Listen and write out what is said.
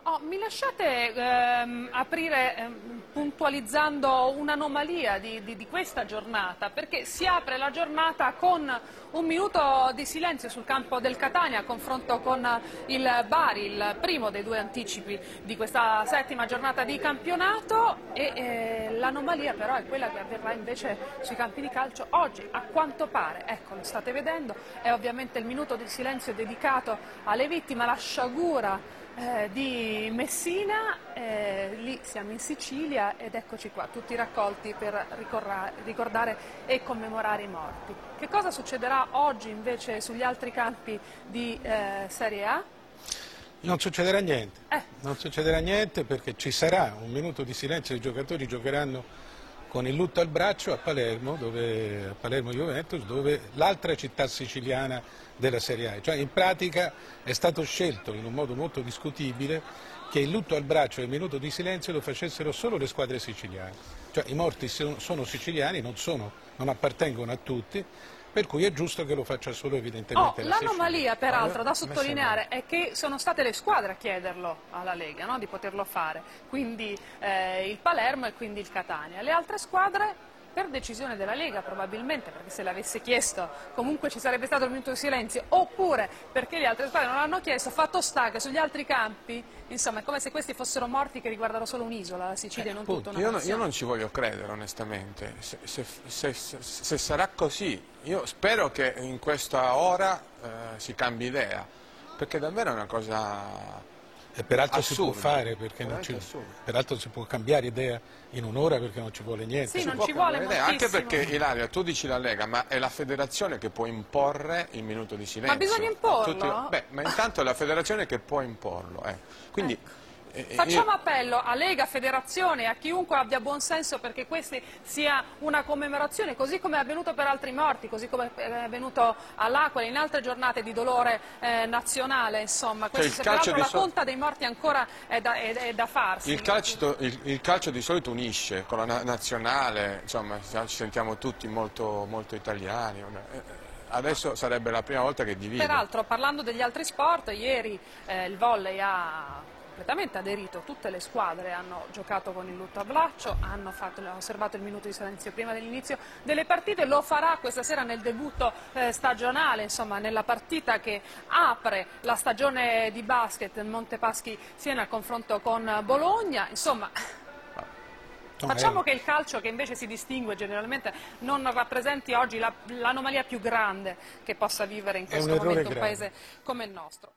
Oh, mi lasciate aprire puntualizzando un'anomalia di questa giornata, perché si apre la giornata con un minuto di silenzio sul campo del Catania a confronto con il Bari, il primo dei due anticipi di questa settima giornata di campionato, e l'anomalia però è quella che avverrà invece sui campi di calcio oggi, a quanto pare. Ecco, lo state vedendo, è ovviamente il minuto di silenzio dedicato alle vittime, alla sciagura di Messina. Lì siamo in Sicilia ed eccoci qua, tutti raccolti per ricordare e commemorare i morti. Che cosa succederà oggi invece sugli altri campi di Serie A? Non succederà niente, non succederà niente perché ci sarà un minuto di silenzio, i giocatori giocheranno con il lutto al braccio a Palermo Juventus, dove l'altra città siciliana della Serie A. Cioè, in pratica è stato scelto in un modo molto discutibile che il lutto al braccio e il minuto di silenzio lo facessero solo le squadre siciliane. Cioè, i morti sono siciliani, non appartengono a tutti, per cui è giusto che lo faccia solo evidentemente la Sicilia. L'anomalia peraltro da sottolineare è che sono state le squadre a chiederlo alla Lega, no? Di poterlo fare, quindi il Palermo e quindi il Catania. Le altre squadre per decisione della Lega probabilmente, perché se l'avesse chiesto comunque ci sarebbe stato il minuto di silenzio, oppure perché le altre squadre non l'hanno chiesto. Fatto sta che sugli altri campi, insomma, è come se questi fossero morti che riguardano solo un'isola, la Sicilia, non tutta una nazione. Io non ci voglio credere onestamente, se sarà così, io spero che in questa ora si cambi idea, perché davvero è una cosa e peraltro assurda, si può fare, perché peraltro si può cambiare idea in un'ora perché non ci vuole niente. Sì, non ci vuole moltissimo. Anche perché, Ilaria, tu dici la Lega, ma è la federazione che può imporre il minuto di silenzio. Ma bisogna imporlo? Ma intanto è la federazione che può imporlo. Quindi, ecco. Facciamo appello a Lega, Federazione, a chiunque abbia buon senso perché questa sia una commemorazione, così come è avvenuto per altri morti, così come è avvenuto all'Aquila in altre giornate di dolore nazionale, insomma. Peraltro la conta dei morti ancora è da farsi. Il calcio di solito unisce, con la nazionale, insomma, ci sentiamo tutti molto, molto italiani. Adesso sarebbe la prima volta che divide. Peraltro, parlando degli altri sport, ieri il volley ha completamente aderito, tutte le squadre hanno giocato con il lutto a braccio, hanno osservato il minuto di silenzio prima dell'inizio delle partite, lo farà questa sera nel debutto stagionale, insomma nella partita che apre la stagione di basket Montepaschi Siena al confronto con Bologna, insomma. Facciamo che il calcio, che invece si distingue generalmente, non rappresenti oggi l'anomalia più grande che possa vivere in questo momento un paese come il nostro.